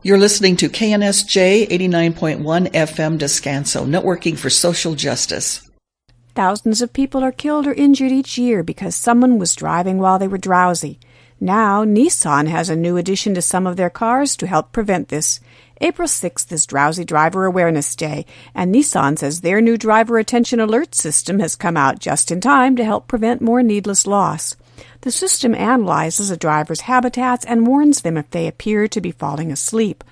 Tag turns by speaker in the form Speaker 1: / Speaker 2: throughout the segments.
Speaker 1: You're listening to KNSJ 89.1 FM Descanso, networking for social justice.
Speaker 2: Thousands of people are killed or injured each year because someone was driving while they were drowsy. Now, Nissan has a new addition to some of their cars to help prevent this. April 6th is Drowsy Driver Awareness Day, and Nissan says their new driver attention alert system has come out just in time to help prevent more needless loss. The system analyzes a driver's habitats and warns them if they appear to be falling asleep.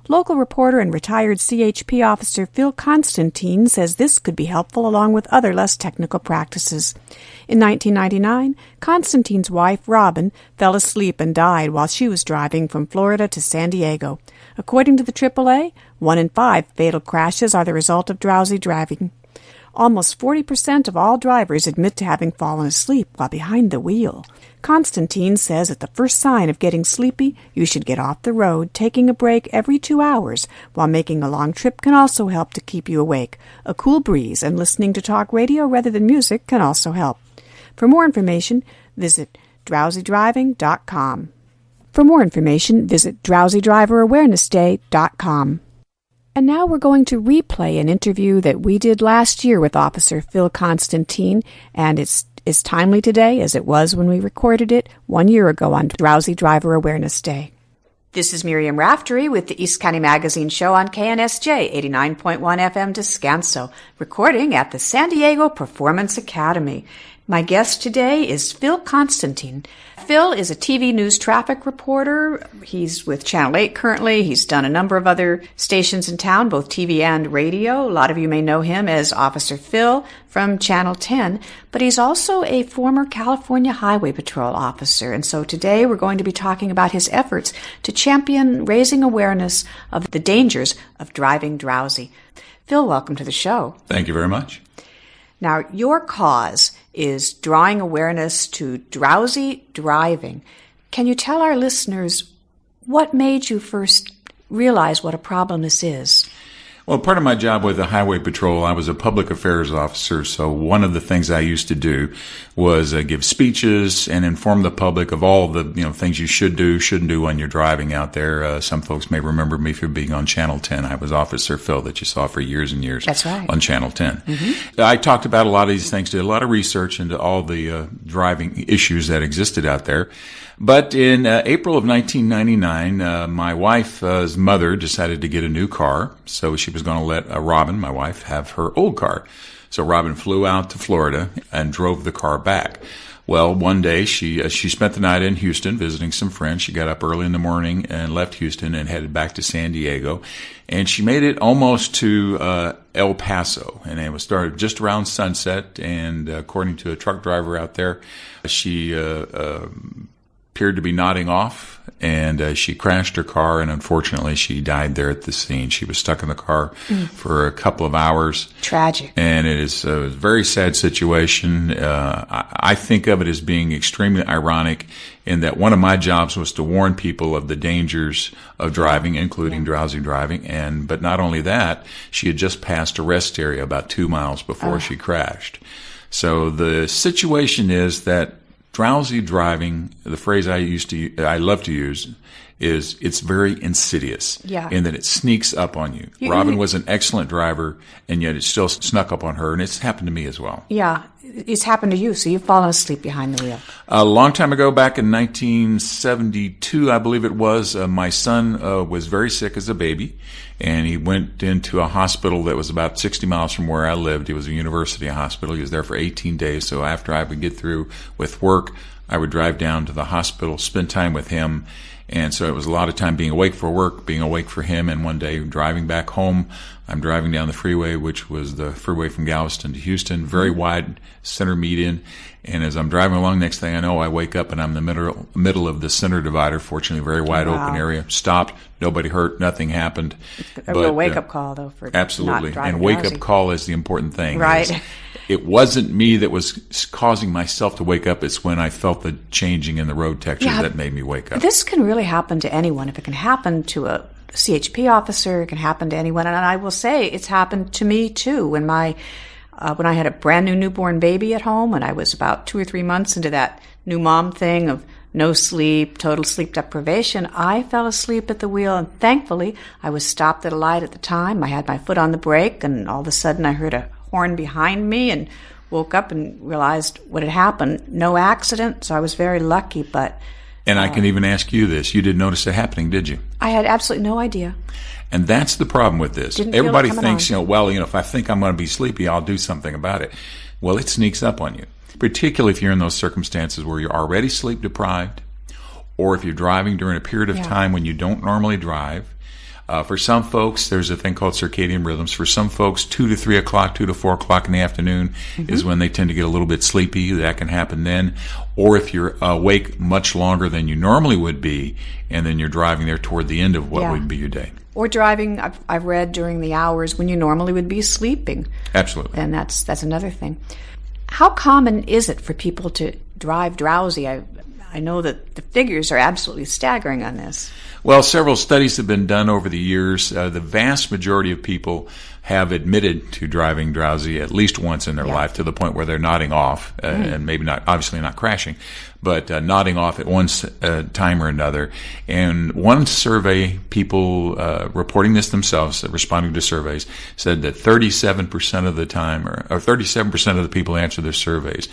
Speaker 2: Local reporter and retired CHP officer Phil Konstantin says this could be helpful along with other less technical practices. In 1999, Konstantin's wife, Robyn, fell asleep and died while she was driving from Florida to San Diego. According to the AAA, 1 in 5 fatal crashes are the result of drowsy driving. Almost 40% of all drivers admit to having fallen asleep while behind the wheel. Konstantin says at the first sign of getting sleepy, you should get off the road. Taking a break every 2 hours while making a long trip can also help to keep you awake. A cool breeze and listening to talk radio rather than music can also help. For more information, visit drowsydriving.com. For more information, visit drowsydriverawarenessday.com. And now we're going to replay an interview that we did last year with Officer Phil Konstantin, and it's as timely today as it was when we recorded it 1 year ago on Drowsy Driver Awareness Day. This is Miriam Raftery with the East County Magazine Show on KNSJ 89.1 FM Descanso, recording at the San Diego Performance Academy. My guest today is Phil Konstantin. Phil is a TV news traffic reporter. He's with Channel 8 currently. He's done a number of other stations in town, both TV and radio. A lot of you may know him as Officer Phil from Channel 10, but he's also a former California Highway Patrol officer. And so today we're going to be talking about his efforts to champion raising awareness of the dangers of driving drowsy. Phil, welcome to the show.
Speaker 3: Thank you very much.
Speaker 2: Now, your cause is drawing awareness to drowsy driving. Can you tell our listeners what made you first realize what a problem this is?
Speaker 3: Well, part of my job with the Highway Patrol, I was a public affairs officer, so one of the things I used to do was give speeches and inform the public of all the things you should do, shouldn't do when you're driving out there. Some folks may remember me for being on Channel 10. I was Officer Phil that you saw for years and years.
Speaker 2: That's right.
Speaker 3: On Channel 10.
Speaker 2: Mm-hmm.
Speaker 3: I talked about a lot of these things, did a lot of research into all the driving issues that existed out there. But in April of 1999, my wife's mother decided to get a new car, so she was going to let Robyn, my wife, have her old car. So Robyn flew out to Florida and drove the car back. Well, one day she spent the night in Houston visiting some friends. She got up early in the morning and left Houston and headed back to San Diego. And she made it almost to El Paso, and it was started just around sunset. And according to a truck driver out there, she appeared to be nodding off, and she crashed her car, and unfortunately she died there at the scene. She was stuck in the car for a couple of hours.
Speaker 2: Tragic.
Speaker 3: And it is a very sad situation. I think of it as being extremely ironic in that one of my jobs was to warn people of the dangers of driving, including drowsy driving. But not only that, she had just passed a rest area about 2 miles before she crashed. So the situation is that drowsy driving, the phrase I love to use, is it's very insidious in that it sneaks up on you. Robyn was an excellent driver, and yet it still snuck up on her, and it's happened to me as well.
Speaker 2: Yeah, it's happened to you, so you've fallen asleep behind the wheel.
Speaker 3: A long time ago, back in 1972, I believe it was, my son was very sick as a baby, and he went into a hospital that was about 60 miles from where I lived. It was a university hospital. He was there for 18 days, so after I would get through with work, I would drive down to the hospital, spend time with him. And so it was a lot of time being awake for work, being awake for him. And one day driving back home, I'm driving down the freeway, which was the freeway from Galveston to Houston, very wide center median. And as I'm driving along, next thing I know, I wake up and I'm in the middle of the center divider. Fortunately, very wide open area. Stopped. Nobody hurt. Nothing happened.
Speaker 2: A real wake-up call, though, for
Speaker 3: absolutely.
Speaker 2: Not driving
Speaker 3: and wake-up
Speaker 2: drowsy.
Speaker 3: call is the important thing.
Speaker 2: Right.
Speaker 3: It wasn't me that was causing myself to wake up. It's when I felt the changing in the road texture that made me wake up.
Speaker 2: This can really happen to anyone. If it can happen to a CHP officer, it can happen to anyone. And I will say it's happened to me, too. When I had a brand new newborn baby at home, and I was about 2 or 3 months into that new mom thing of no sleep, total sleep deprivation, I fell asleep at the wheel, and thankfully I was stopped at a light at the time. I had my foot on the brake, and all of a sudden I heard a horn behind me and woke up and realized what had happened. No accident, so I was very lucky, but...
Speaker 3: And I can even ask you this. You didn't notice it happening, did you?
Speaker 2: I had absolutely no idea.
Speaker 3: And that's the problem with this. Everybody thinks, if I think I'm going to be sleepy, I'll do something about it. Well, it sneaks up on you, particularly if you're in those circumstances where you're already sleep deprived, or if you're driving during a period of time when you don't normally drive. For some folks, there's a thing called circadian rhythms. For some folks, 2 to 3 o'clock, 2 to 4 o'clock in the afternoon is when they tend to get a little bit sleepy. That can happen then. Or if you're awake much longer than you normally would be, and then you're driving there toward the end of what would be your day.
Speaker 2: Or driving, I've read, during the hours when you normally would be sleeping.
Speaker 3: Absolutely.
Speaker 2: And that's another thing. How common is it for people to drive drowsy? I know that the figures are absolutely staggering on this.
Speaker 3: Well, several studies have been done over the years. The vast majority of people have admitted to driving drowsy at least once in their life, to the point where they're nodding off, and maybe not, obviously not crashing, but nodding off at one time or another. And one survey, people reporting this themselves, responding to surveys, said that 37% of the time, or 37% of the people who answered their surveys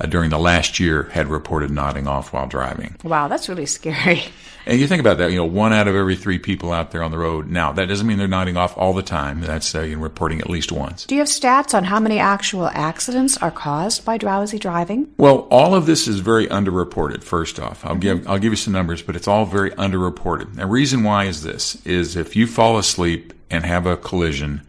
Speaker 3: during the last year had reported nodding off while driving.
Speaker 2: Wow, that's really scary.
Speaker 3: And you think about that, 1 out of every 3 people out there on the road. Now, that doesn't mean they're nodding off all the time. That's reporting at least once.
Speaker 2: Do you have stats on how many actual accidents are caused by drowsy driving?
Speaker 3: Well, all of this is very underreported, first off. I'll give you some numbers, but it's all very underreported. The reason why is this, is if you fall asleep and have a collision,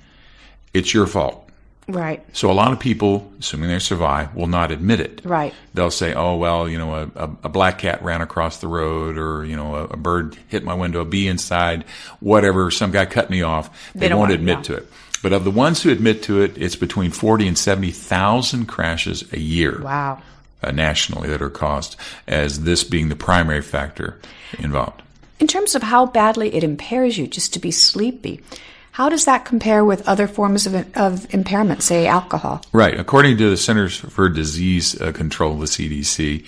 Speaker 3: it's your fault.
Speaker 2: Right.
Speaker 3: So a lot of people, assuming they survive, will not admit it.
Speaker 2: Right.
Speaker 3: They'll say, oh, well, a black cat ran across the road, or, a bird hit my window, a bee inside, whatever, some guy cut me off. They won't admit to it. But of the ones who admit to it, it's between 40 and 70,000 crashes a year.
Speaker 2: Wow.
Speaker 3: Nationally that are caused, as this being the primary factor involved.
Speaker 2: In terms of how badly it impairs you just to be sleepy, how does that compare with other forms of impairment, say alcohol? Right.
Speaker 3: According to the Centers for Disease Control, the CDC,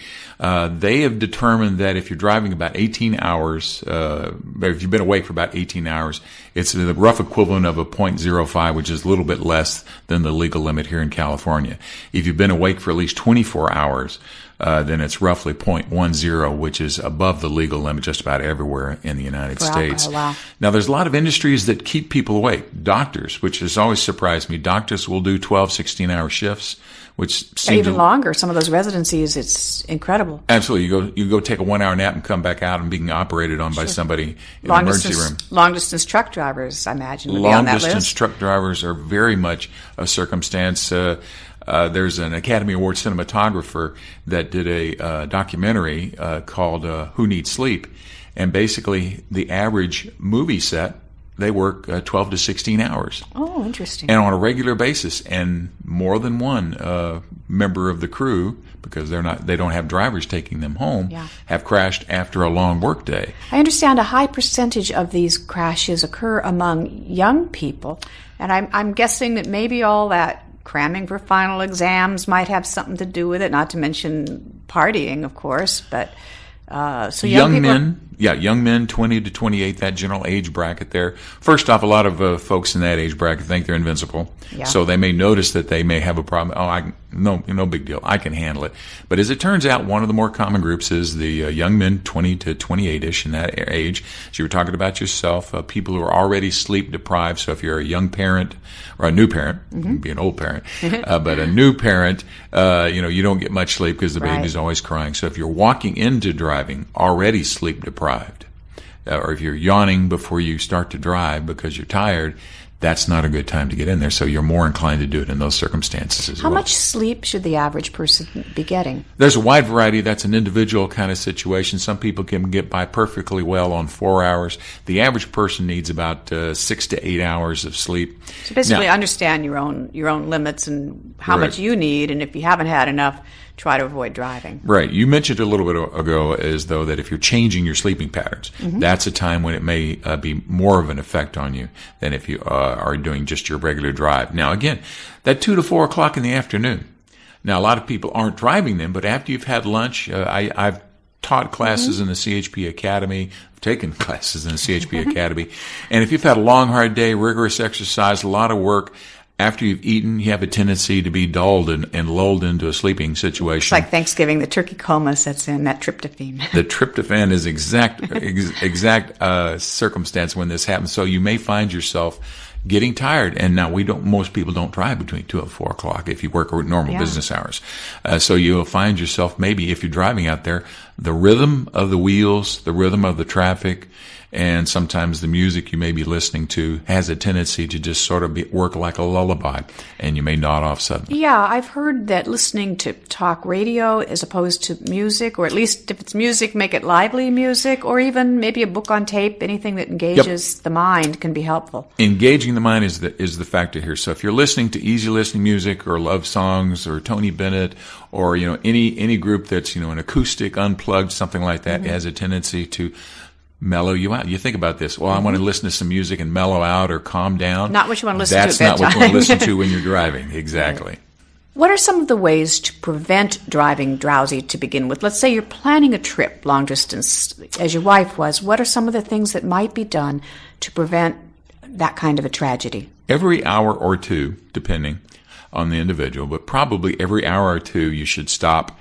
Speaker 3: they have determined that if you're driving about 18 hours, if you've been awake for about 18 hours, it's the rough equivalent of a 0.05, which is a little bit less than the legal limit here in California. If you've been awake for at least 24 hours, then it's roughly 0.10, which is above the legal limit just about everywhere in the United States.
Speaker 2: Wow.
Speaker 3: Now, there's a lot of industries that keep people awake. Doctors, which has always surprised me. Doctors will do 12, 16-hour shifts, which seems
Speaker 2: even longer. Some of those residencies, it's incredible.
Speaker 3: Absolutely. You go take a 1-hour nap and come back out and being operated on by somebody in the emergency room.
Speaker 2: Long-distance truck drivers, I imagine, would be on that list.
Speaker 3: Long-distance truck drivers are very much a circumstance. There's an Academy Award cinematographer that did a documentary called Who Needs Sleep? And basically, the average movie set, they work 12 to 16 hours.
Speaker 2: Oh, interesting.
Speaker 3: And on a regular basis. And more than one member of the crew, because they don't have drivers taking them home, have crashed after a long work day.
Speaker 2: I understand a high percentage of these crashes occur among young people. And I'm guessing that maybe all that cramming for final exams might have something to do with it, not to mention partying, of course. But so young men, young men, 20 to 28, that general age bracket there. First off, a lot of folks in that age bracket think they're invincible. Yeah. So they may notice that they may have a problem. Oh, no big deal. I can handle it. But as it turns out, one of the more common groups is the young men, 20 to 28-ish in that age. So you were talking about yourself, people who are already sleep deprived. So if you're a young parent or a new parent, you can be an old parent, but a new parent, you don't get much sleep because the baby's always crying. So if you're walking into driving already sleep deprived, or if you're yawning before you start to drive because you're tired, that's not a good time to get in there. So you're more inclined to do it in those circumstances as well. How much sleep should the average person be getting?
Speaker 3: There's a wide variety. That's an individual kind of situation. Some people can get by perfectly well on 4 hours. The average person needs about 6 to 8 hours of sleep.
Speaker 2: So basically understand your own limits and how much you need, and if you haven't had enough, try to avoid driving. Right.
Speaker 3: You mentioned a little bit ago as though that if you're changing your sleeping patterns, that's a time when it may be more of an effect on you than if you are doing just your regular drive. Now, again, that 2 to 4 o'clock in the afternoon. Now, a lot of people aren't driving them, but after you've had lunch, I've taught classes in the CHP Academy, I've taken classes in the CHP Academy, and if you've had a long, hard day, rigorous exercise, a lot of work, after you've eaten, you have a tendency to be dulled and lulled into a sleeping situation.
Speaker 2: It's like Thanksgiving, the turkey coma sets in, that tryptophan.
Speaker 3: The tryptophan is exact circumstance when this happens. So you may find yourself getting tired. And now most people don't drive between 2 and 4 o'clock if you work normal business hours. So you'll find yourself, maybe if you're driving out there, the rhythm of the wheels, the rhythm of the traffic, and sometimes the music you may be listening to has a tendency to just sort of work like a lullaby, and you may nod off suddenly.
Speaker 2: Yeah, I've heard that listening to talk radio as opposed to music, or at least if it's music, make it lively music, or even maybe a book on tape, anything that engages the mind can be helpful. Engaging
Speaker 3: the mind is the factor here. So if you're listening to easy listening music or love songs or Tony Bennett or any group that's an acoustic, unplugged, something like that, has a tendency to mellow you out. You think about this. Well, I want to listen to some music and mellow out or calm down.
Speaker 2: Not what you want to listen
Speaker 3: That's
Speaker 2: to at bedtime.
Speaker 3: That's not what you want to listen to when you're driving. Exactly.
Speaker 2: What are some of the ways to prevent driving drowsy to begin with? Let's say you're planning a trip long distance, as your wife was. What are some of the things that might be done to prevent that kind of a tragedy?
Speaker 3: Every hour or two, depending on the individual, but probably every hour or two, you should stop,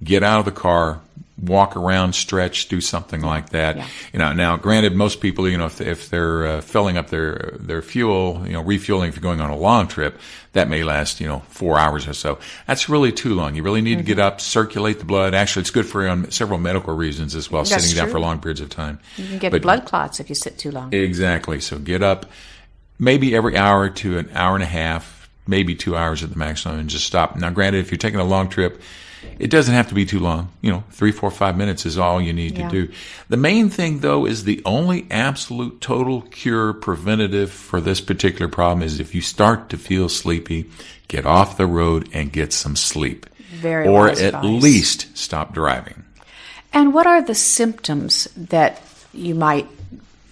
Speaker 3: get out of the car, walk around, stretch, do something like that. Yeah. Now, granted, most people, if they're filling up their fuel, refueling if you're going on a long trip, that may last, 4 hours or so. That's really too long. You really need to get up, circulate the blood. Actually, it's good for you on several medical reasons as well, sitting down for long periods of time.
Speaker 2: You can get blood clots if you sit too long.
Speaker 3: Exactly. So get up maybe every hour to an hour and a half, maybe 2 hours at the maximum, and just stop. Now, granted, if you're taking a long trip, it doesn't have to be too long. 3, 4, 5 minutes is all you need to do. The main thing, though, is the only absolute total cure preventative for this particular problem is if you start to feel sleepy, get off the road and get some sleep.
Speaker 2: Very
Speaker 3: or
Speaker 2: wise
Speaker 3: at
Speaker 2: advice.
Speaker 3: least stop driving.
Speaker 2: And what are the symptoms that you might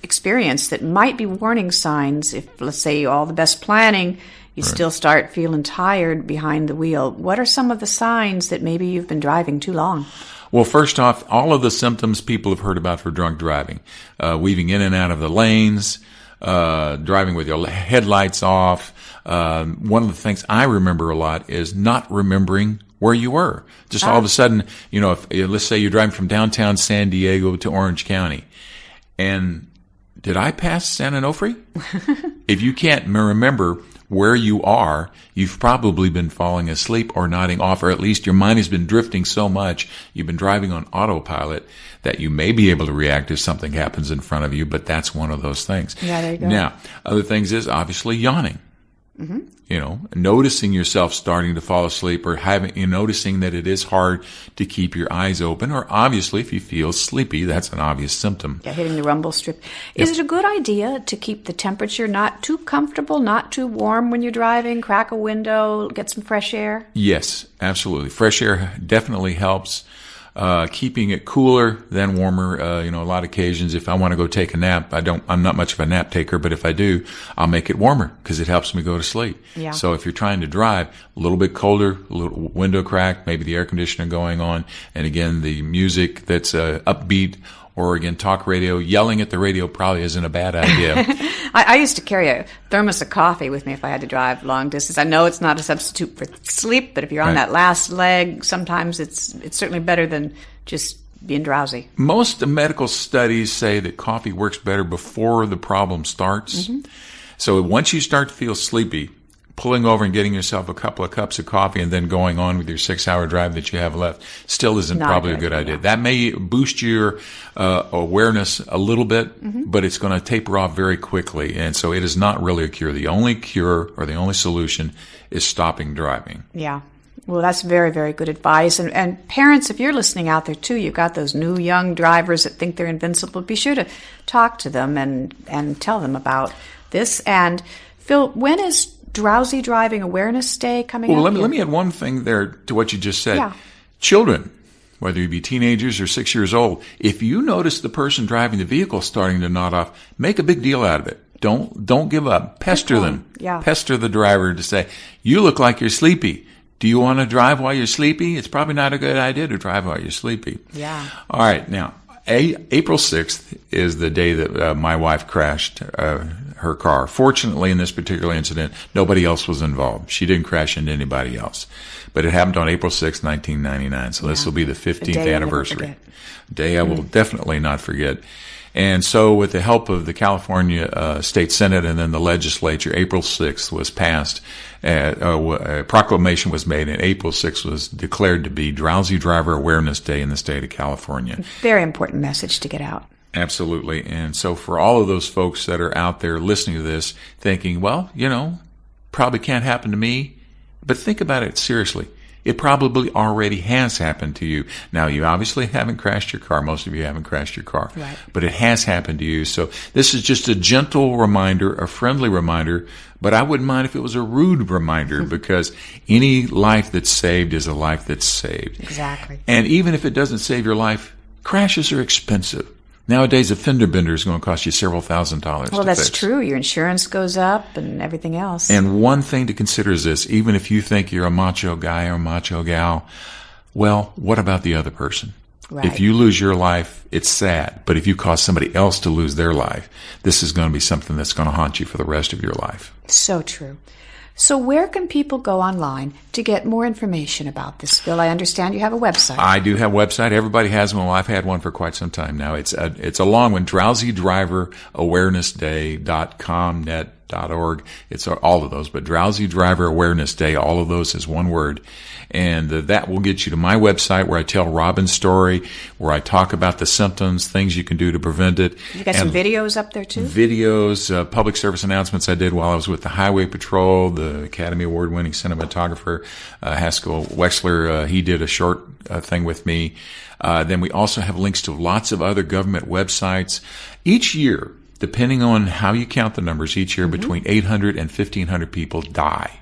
Speaker 2: experience that might be warning signs if, let's say, all the best planning, you still start feeling tired behind the wheel? What are some of the signs that maybe you've been driving too long?
Speaker 3: Well, first off, all of the symptoms people have heard about for drunk driving, weaving in and out of the lanes, driving with your headlights off. One of the things I remember a lot is not remembering where you were. Just all of a sudden, let's say you're driving from downtown San Diego to Orange County, and did I pass San Onofre? If you can't remember where you are, you've probably been falling asleep or nodding off, or at least your mind has been drifting so much, you've been driving on autopilot that you may be able to react if something happens in front of you, but that's one of those things.
Speaker 2: Yeah, there you go.
Speaker 3: Now, other things is obviously yawning. Noticing yourself starting to fall asleep or noticing that it is hard to keep your eyes open, or obviously if you feel sleepy, that's an obvious symptom.
Speaker 2: Yeah, hitting the rumble strip. Is it a good idea to keep the temperature not too comfortable, not too warm when you're driving? Crack a window, get some fresh air?
Speaker 3: Yes, absolutely. Fresh air definitely helps. Keeping it cooler than warmer. A lot of occasions, if I want to go take a nap, I'm not much of a nap taker, but if I do, I'll make it warmer because it helps me go to sleep.
Speaker 2: Yeah.
Speaker 3: So if you're trying to drive, a little bit colder, a little window crack, maybe the air conditioner going on, and again, the music that's upbeat, or again, talk radio. Yelling at the radio probably isn't a bad idea.
Speaker 2: I used to carry a thermos of coffee with me if I had to drive long distance. I know it's not a substitute for sleep, but if you're on that last leg, sometimes it's certainly better than just being drowsy.
Speaker 3: Most medical studies say that coffee works better before the problem starts. So once you start to feel sleepy, pulling over and getting yourself a couple of cups of coffee and then going on with your 6-hour drive that you have left still isn't probably a good idea. That may boost your awareness a little bit, but it's going to taper off very quickly. And so it is not really a cure. The only cure or the only solution is stopping driving.
Speaker 2: Yeah. Well, that's very, very good advice. And parents, if you're listening out there too, you've got those new young drivers that think they're invincible, be sure to talk to them and tell them about this. And Phil, when is Drowsy Driving Awareness Day coming up?
Speaker 3: Well, let me add one thing there to what you just said.
Speaker 2: Yeah.
Speaker 3: Children, whether you be teenagers or 6 years old, if you notice the person driving the vehicle starting to nod off, make a big deal out of it. Don't give up. Pester them.
Speaker 2: Yeah.
Speaker 3: Pester the driver to say, you look like you're sleepy. Do you want to drive while you're sleepy? It's probably not a good idea to drive while you're sleepy.
Speaker 2: Yeah.
Speaker 3: All right. Now, April 6th is the day that my wife crashed her car. Fortunately, in this particular incident, nobody else was involved. She didn't crash into anybody else. But it happened on April 6th, 1999. So this will be the 15th anniversary. Day I will definitely not forget. And so with the help of the California State Senate and then the legislature, April 6th was passed. A proclamation was made, and April 6th was declared to be Drowsy Driver Awareness Day in the state of California.
Speaker 2: Very important message to get out.
Speaker 3: Absolutely. And so for all of those folks that are out there listening to this thinking, well, probably can't happen to me, but think about it seriously. It probably already has happened to you. Now, you obviously haven't crashed your car. Most of you haven't crashed your car.
Speaker 2: Right.
Speaker 3: But it has happened to you. So this is just a gentle reminder, a friendly reminder, but I wouldn't mind if it was a rude reminder because any life that's saved is a life that's saved.
Speaker 2: Exactly.
Speaker 3: And even if it doesn't save your life, crashes are expensive. Nowadays, a fender bender is going to cost you several $1,000s to fix.
Speaker 2: Well, that's true. Your insurance goes up and everything else.
Speaker 3: And one thing to consider is this. Even if you think you're a macho guy or macho gal, well, what about the other person?
Speaker 2: Right.
Speaker 3: If you lose your life, it's sad. But if you cause somebody else to lose their life, this is going to be something that's going to haunt you for the rest of your life.
Speaker 2: So true. So where can people go online to get more information about this, Phil? I understand you have a website.
Speaker 3: I do have a website. Everybody has one. Well, I've had one for quite some time now. It's a long one, drowsydriverawarenessday.com, net.org. It's all of those, but Drowsy Driver Awareness Day, all of those is one word. And that will get you to my website where I tell Robyn's story, where I talk about the symptoms, things you can do to prevent it.
Speaker 2: You got some videos up there too?
Speaker 3: Videos, public service announcements I did while I was with the Highway Patrol, the Academy Award-winning cinematographer, Haskell Wexler. He did a short thing with me. Then we also have links to lots of other government websites. Each year, depending on how you count the numbers, each year between 800 and 1,500 people die.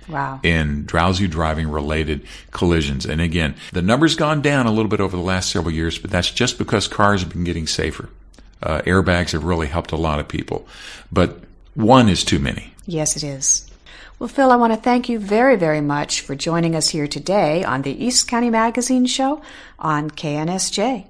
Speaker 2: Wow.
Speaker 3: In drowsy driving related collisions. And again, the number's gone down a little bit over the last several years, but that's just because cars have been getting safer. Airbags have really helped a lot of people, but one is too many.
Speaker 2: Yes, it is. Well, Phil, I want to thank you very, very much for joining us here today on the East County Magazine Show on KNSJ.